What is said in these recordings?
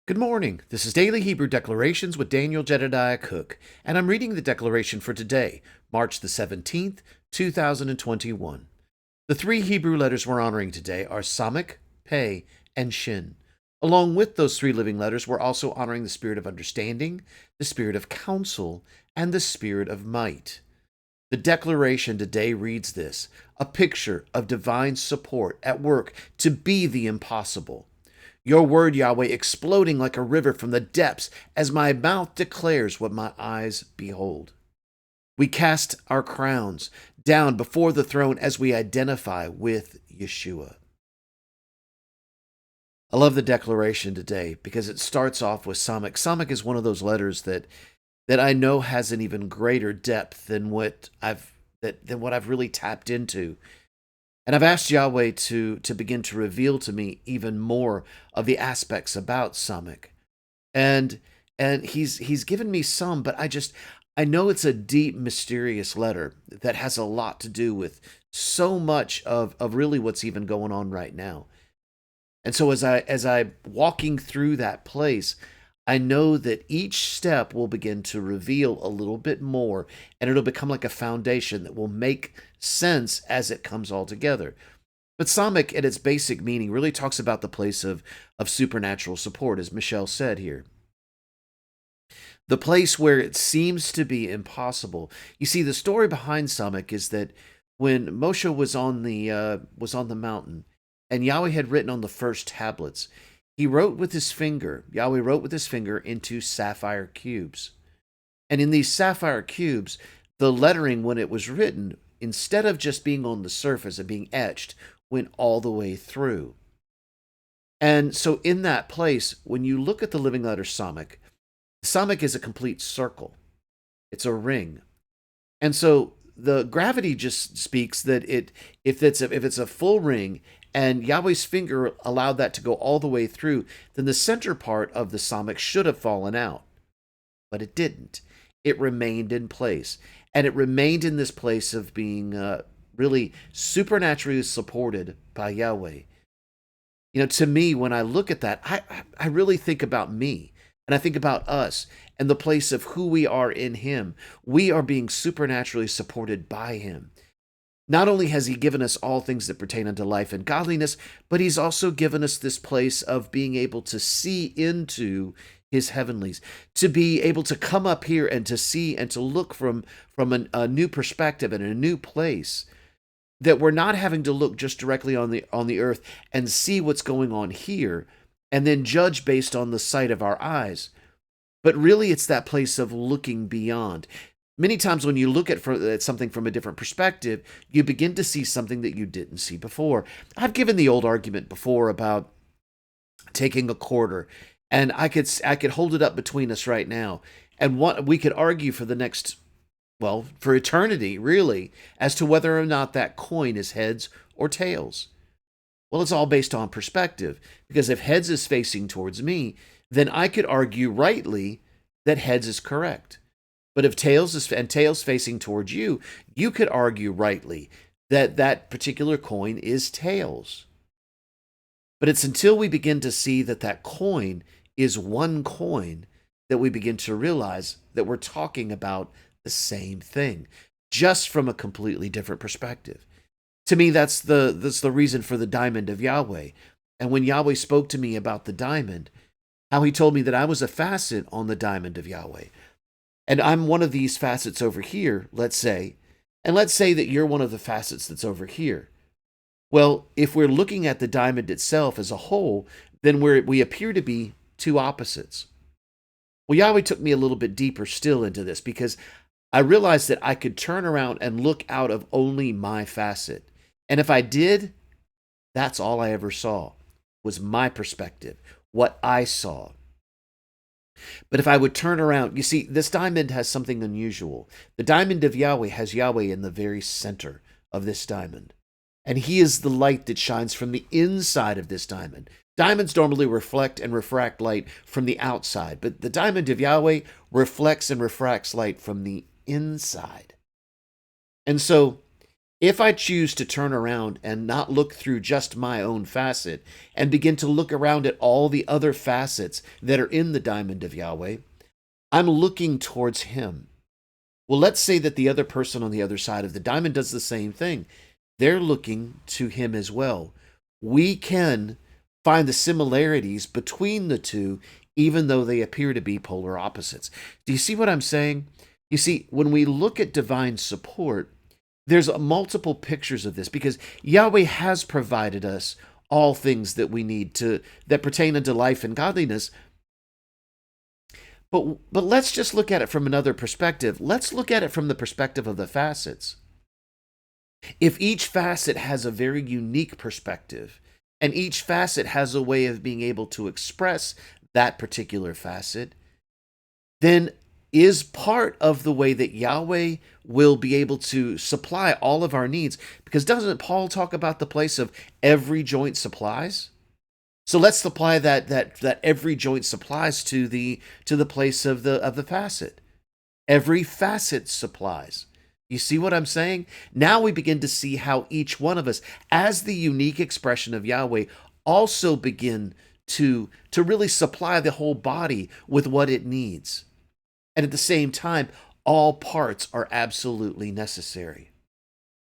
Good morning. This is Daily Hebrew Declarations with Daniel Jedediah Cook, and I'm reading the declaration for today, March the 17th, 2021. The three Hebrew letters we're honoring today are Samech, Pei, and Shin. Along with those three living letters, we're also honoring the spirit of understanding, the spirit of counsel, and the spirit of might. The declaration today reads this: a picture of divine support at work to be the impossible. Your word, Yahweh, exploding like a river from the depths as my mouth declares what my eyes behold. We cast our crowns down before the throne as we identify with Yeshua. I love the declaration today because it starts off with Samech. Samech is one of those letters that I know has an even greater depth than what I've really tapped into. And I've asked Yahweh to begin to reveal to me even more of the aspects about Samech. And he's given me some, but I know it's a deep, mysterious letter that has a lot to do with so much of really what's even going on right now. And so as I walking through that place, I know that each step will begin to reveal a little bit more, and it'll become like a foundation that will make sense as it comes all together. But Samech, at its basic meaning, really talks about the place of supernatural support, as Michelle said here. The place where it seems to be impossible. You see, the story behind Samech is that when Moshe was on the mountain, and Yahweh had written on the first tablets, Yahweh wrote with his finger into sapphire cubes. And in these sapphire cubes, the lettering, when it was written, instead of just being on the surface and being etched, went all the way through. And so in that place, when you look at the living letter Samech is a complete circle. It's a ring. And so the gravity just speaks that if it's a full ring and Yahweh's finger allowed that to go all the way through, then the center part of the Samech should have fallen out. But it didn't. It remained in place. And it remained in this place of being really supernaturally supported by Yahweh. You know, to me, when I look at that, I really think about me. And I think about us and the place of who we are in Him. We are being supernaturally supported by Him. Not only has He given us all things that pertain unto life and godliness, but He's also given us this place of being able to see into His heavenlies, to be able to come up here and to see and to look from a new perspective and a new place, that we're not having to look just directly on the earth and see what's going on here and then judge based on the sight of our eyes. But really, it's that place of looking beyond. Many times when you look at something from a different perspective, you begin to see something that you didn't see before. I've given the old argument before about taking a quarter, and I could hold it up between us right now, and we could argue for the next, well, for eternity, really, as to whether or not that coin is heads or tails. Well, it's all based on perspective, because if heads is facing towards me, then I could argue rightly that heads is correct. But if tails facing towards you, you could argue rightly that that particular coin is tails. But it's until we begin to see that that coin is one coin that we begin to realize that we're talking about the same thing, just from a completely different perspective. To me, that's the reason for the diamond of Yahweh. And when Yahweh spoke to me about the diamond, how He told me that I was a facet on the diamond of Yahweh. And I'm one of these facets over here, let's say, and let's say that you're one of the facets that's over here. Well, if we're looking at the diamond itself as a whole, then we appear to be two opposites. Well, Yahweh took me a little bit deeper still into this, because I realized that I could turn around and look out of only my facet. And if I did, that's all I ever saw, was my perspective, what I saw. But if I would turn around, you see, this diamond has something unusual. The diamond of Yahweh has Yahweh in the very center of this diamond. And He is the light that shines from the inside of this diamond. Diamonds normally reflect and refract light from the outside, but the diamond of Yahweh reflects and refracts light from the inside. And so If I choose to turn around and not look through just my own facet and begin to look around at all the other facets that are in the diamond of Yahweh, I'm looking towards Him. Well, let's say that the other person on the other side of the diamond does the same thing. They're looking to Him as well. We can find the similarities between the two, even though they appear to be polar opposites. Do you see what I'm saying? You see, when we look at divine support, there's multiple pictures of this because Yahweh has provided us all things that we need to that pertain unto life and godliness. But let's just look at it from another perspective. Let's look at it from the perspective of the facets. If each facet has a very unique perspective, and each facet has a way of being able to express that particular facet, then is part of the way that Yahweh will be able to supply all of our needs. Because doesn't Paul talk about the place of every joint supplies? So let's apply that every joint supplies to the place of the facet. Every facet supplies. You see what I'm saying? Now we begin to see how each one of us, as the unique expression of Yahweh, also begin to really supply the whole body with what it needs. And at the same time, all parts are absolutely necessary.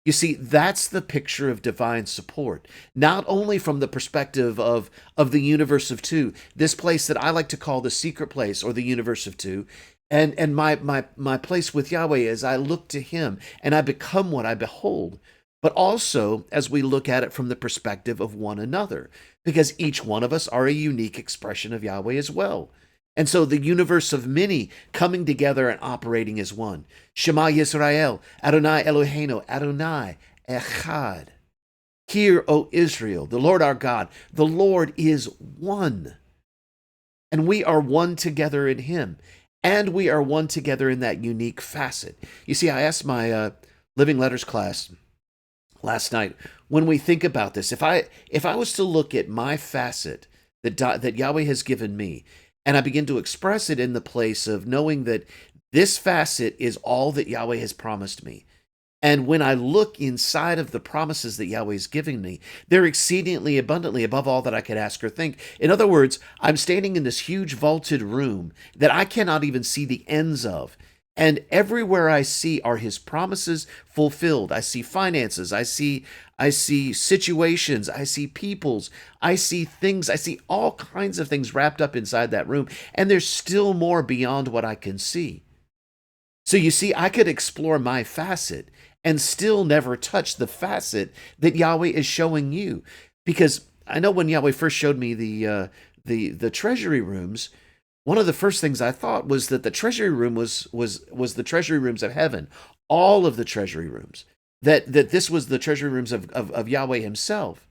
You see, that's the picture of divine support, not only from the perspective of the universe of two, this place that I like to call the secret place or the universe of two, and my place with Yahweh as I look to Him and I become what I behold, but also as we look at it from the perspective of one another, because each one of us are a unique expression of Yahweh as well. And so the universe of many coming together and operating as one. Shema Yisrael, Adonai Eloheinu, Adonai Echad. Hear, O Israel, the Lord our God, the Lord is one. And we are one together in Him. And we are one together in that unique facet. You see, I asked my Living Letters class last night, when we think about this, if I was to look at my facet that Yahweh has given me, and I begin to express it in the place of knowing that this facet is all that Yahweh has promised me. And when I look inside of the promises that Yahweh is giving me, they're exceedingly abundantly above all that I could ask or think. In other words, I'm standing in this huge vaulted room that I cannot even see the ends of. And everywhere I see are His promises fulfilled. I see finances. I see situations. I see peoples. I see things. I see all kinds of things wrapped up inside that room. And there's still more beyond what I can see. So you see, I could explore my facet and still never touch the facet that Yahweh is showing you. Because I know when Yahweh first showed me the treasury rooms, one of the first things I thought was that the treasury room was the treasury rooms of heaven, all of the treasury rooms, that this was the treasury rooms of Yahweh Himself.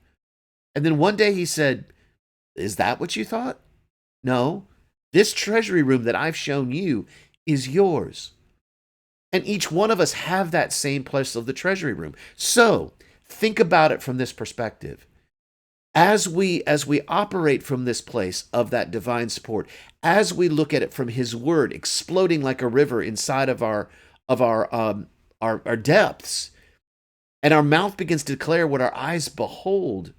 And then one day He said, "Is that what you thought? No, this treasury room that I've shown you is yours." And each one of us have that same place of the treasury room. So think about it from this perspective. As we operate from this place of that divine support, as we look at it from His word exploding like a river inside of our depths, and our mouth begins to declare what our eyes behold,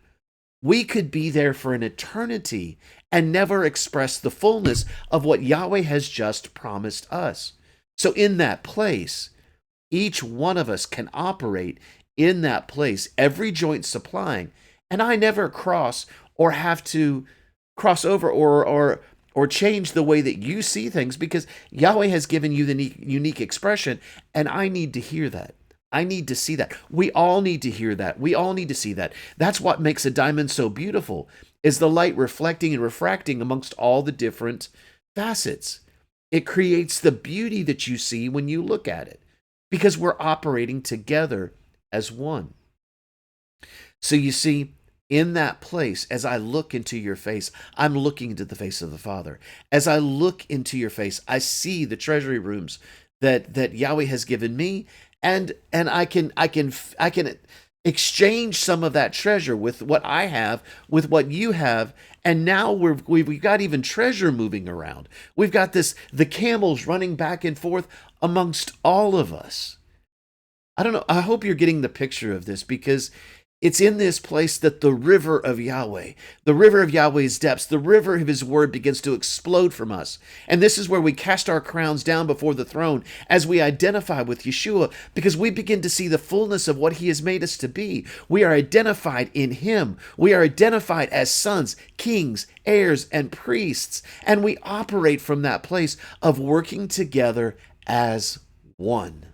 we could be there for an eternity and never express the fullness of what Yahweh has just promised us. So in that place, each one of us can operate in that place, every joint supplying. And I never cross or have to cross over or change the way that you see things, because Yahweh has given you the unique expression, and I need to hear that. I need to see that. We all need to hear that. We all need to see that. That's what makes a diamond so beautiful, is the light reflecting and refracting amongst all the different facets. It creates the beauty that you see when you look at it, because we're operating together as one. So you see, in that place, as I look into your face, I'm looking into the face of the Father. As I look into your face, I see the treasury rooms that Yahweh has given me, and I can exchange some of that treasure with what I have, with what you have, and now we've got even treasure moving around. We've got the camels running back and forth amongst all of us. I don't know. I hope you're getting the picture of this, because it's in this place that the river of Yahweh, the river of Yahweh's depths, the river of his word begins to explode from us. And this is where we cast our crowns down before the throne as we identify with Yeshua, because we begin to see the fullness of what he has made us to be. We are identified in him. We are identified as sons, kings, heirs, and priests. And we operate from that place of working together as one.